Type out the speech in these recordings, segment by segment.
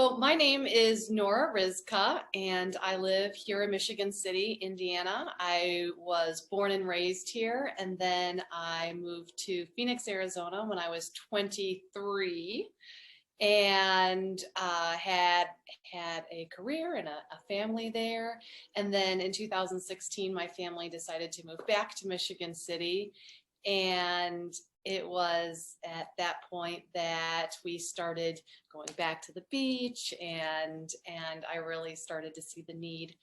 So my name is Nora Rizka, and I live here in Michigan City, Indiana. I was born and raised here, and then I moved to Phoenix, Arizona when I was 23, and had a career and a family there. And then in 2016, my family decided to move back to Michigan City, and it was at that point that we started going back to the beach, and I really started to see the need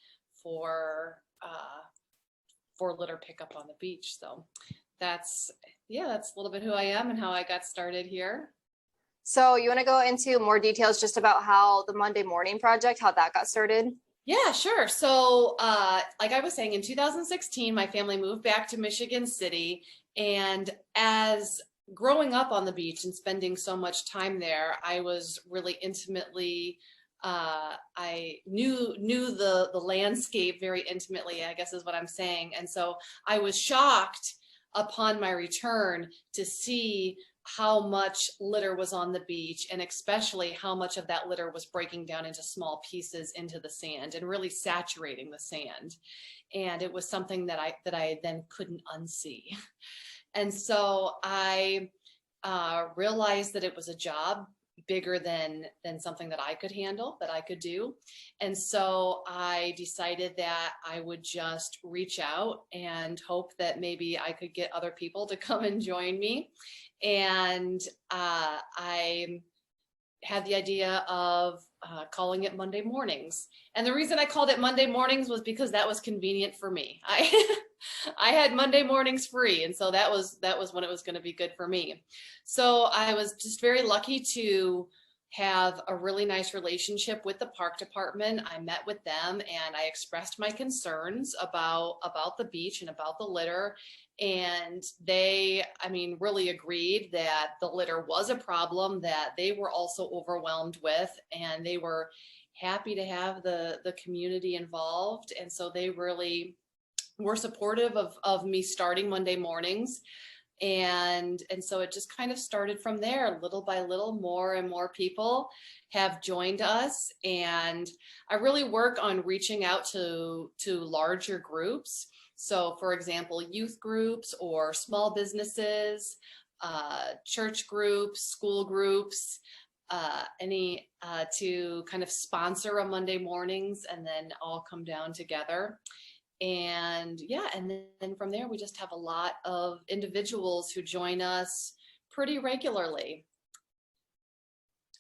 for litter pickup on the beach. So that's that's a little bit who I am and how I got started here. So you want to go into more details just about how the Monday Morning Project, how that got started? Yeah, sure. So, like I was saying, in 2016, my family moved back to Michigan City. And as growing up on the beach and spending so much time there, I was really intimately, I knew the landscape very intimately, I guess is what I'm saying. And so I was shocked upon my return to see how much litter was on the beach, and especially how much of that litter was breaking down into small pieces into the sand and really saturating the sand. And it was something that I then couldn't unsee. And so I realized that it was a job bigger than something that I could handle, that I could do. And so I decided that I would just reach out and hope that maybe I could get other people to come and join me. And I had the idea of calling it Monday Mornings. And the reason I called it Monday Mornings was because that was convenient for me. I had Monday mornings free, and so that was when it was going to be good for me. So I was just very lucky to have a really nice relationship with the park department. I met with them and I expressed my concerns about the beach and about the litter. And they, I mean, really agreed that the litter was a problem that they were also overwhelmed with, and they were happy to have the community involved. And so they really were supportive of me starting Monday Mornings. And so it just kind of started from there. Little by little, more and more people have joined us. And I really work on reaching out to larger groups. So for example, youth groups or small businesses, church groups, school groups, to kind of sponsor a Monday Mornings and then all come down together. And yeah, and then from there, we just have a lot of individuals who join us pretty regularly.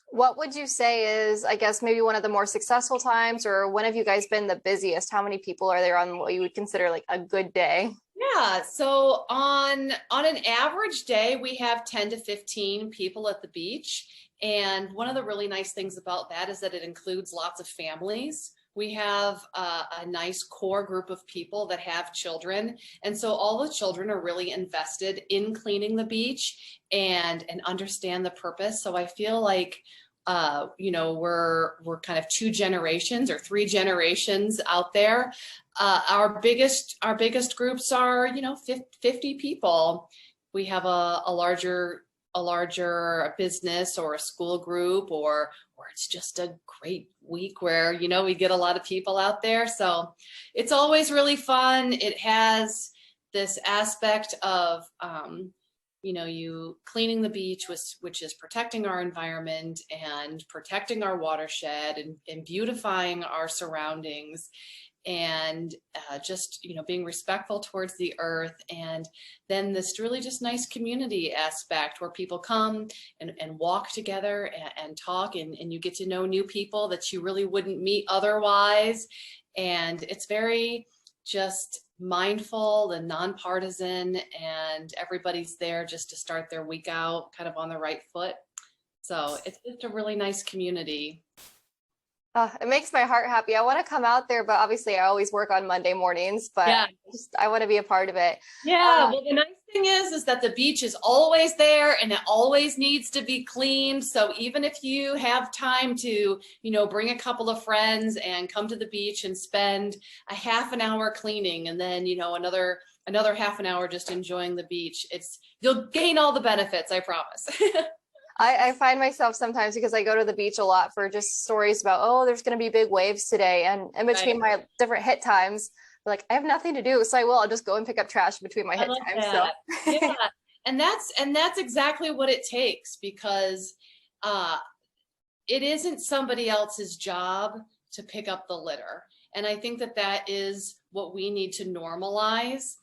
What would you say is, I guess, maybe one of the more successful times, or when have you guys been the busiest? How many people are there on what you would consider like a good day? Yeah, so on an average day, we have 10 to 15 people at the beach. And one of the really nice things about that is that it includes lots of families. We have a nice core group of people that have children. And so all the children are really invested in cleaning the beach and understand the purpose. So I feel like, we're kind of 2 generations or 3 generations out there. Our biggest groups are, 50 people. We have a larger business or a school group, or it's just a great week where, we get a lot of people out there. So it's always really fun. It has this aspect of, you cleaning the beach, which is protecting our environment and protecting our watershed and beautifying our surroundings, and just being respectful towards the earth. And then this really just nice community aspect where people come and walk together and talk, and you get to know new people that you really wouldn't meet otherwise. And it's very just mindful and nonpartisan, and everybody's there just to start their week out kind of on the right foot. So it's just a really nice community. It makes my heart happy. I want to come out there, but obviously I always work on Monday mornings, but Yeah. I want to be a part of it. Yeah, well, the nice thing is that the beach is always there and it always needs to be cleaned. So even if you have time to, bring a couple of friends and come to the beach and spend a half an hour cleaning, and then, another half an hour just enjoying the beach, you'll gain all the benefits, I promise. I find myself sometimes because I go to the beach a lot for just stories about, oh, there's going to be big waves today. And in between Right. my different hit times, like I have nothing to do. So I'll just go and pick up trash between my I hit love times. So that. Yeah. And that's exactly what it takes because uh it isn't somebody else's job to pick up the litter. And I think that that is what we need to normalize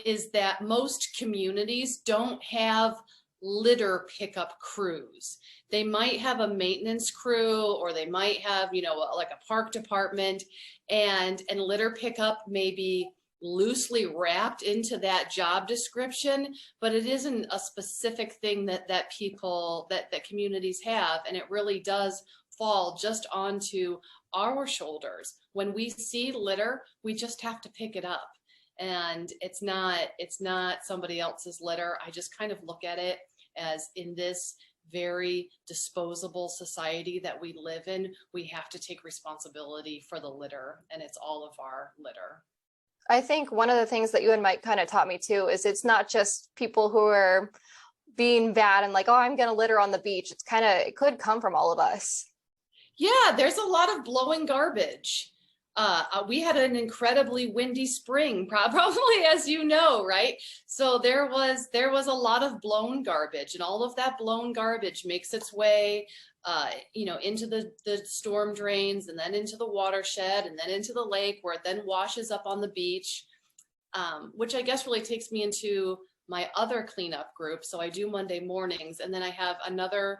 is that most communities don't have litter pickup crews. They might have a maintenance crew or they might have, like a park department and litter pickup may be loosely wrapped into that job description, but it isn't a specific thing that people that communities have, and it really does fall just onto our shoulders. When we see litter, we just have to pick it up, and it's not somebody else's litter. I just kind of look at it as, in this very disposable society that we live in, we have to take responsibility for the litter, and it's all of our litter. I think one of the things that you and Mike kind of taught me too is it's not just people who are being bad and like, oh, I'm going to litter on the beach. It could come from all of us. Yeah, there's a lot of blowing garbage. We had an incredibly windy spring, probably as you know, right? So there was a lot of blown garbage, and all of that blown garbage makes its way, into the storm drains, and then into the watershed, and then into the lake, where it then washes up on the beach. Which I guess really takes me into my other cleanup group. So I do Monday mornings, and then I have another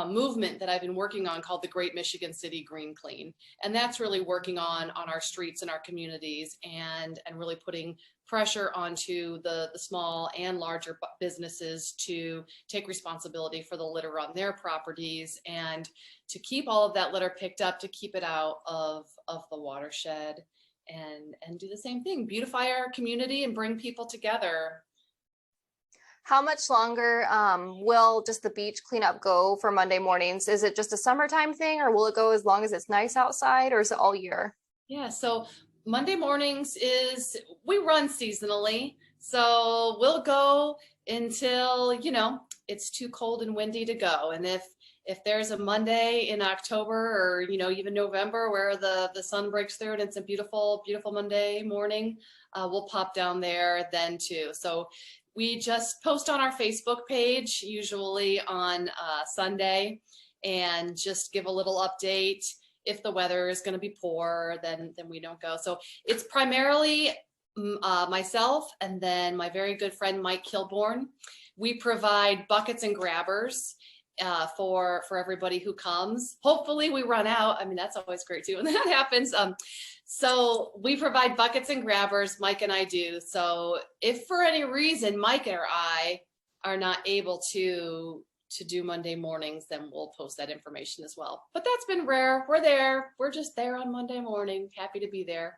movement that I've been working on called the Great Michigan City Green Clean, and that's really working on our streets and our communities, and really putting pressure onto the small and larger businesses to take responsibility for the litter on their properties and to keep all of that litter picked up, to keep it out of the watershed, and do the same thing, beautify our community and bring people together. How much longer will just the beach cleanup go for Monday mornings? Is it just a summertime thing or will it go as long as it's nice outside or is it all year? Yeah, so Monday mornings we run seasonally. So we'll go until, it's too cold and windy to go. And if there's a Monday in October or, even November where the sun breaks through and it's a beautiful, beautiful Monday morning, we'll pop down there then too. So we just post on our Facebook page, usually on Sunday, and just give a little update. If the weather is going to be poor, then we don't go. So it's primarily myself and then my very good friend Mike Kilborn. We provide buckets and grabbers for everybody who comes. Hopefully we run out. I mean, that's always great too when that happens. So we provide buckets and grabbers, Mike and I do. So if for any reason Mike or I are not able to do Monday mornings, then we'll post that information as well. But that's been rare. We're there. We're just there on Monday morning. Happy to be there.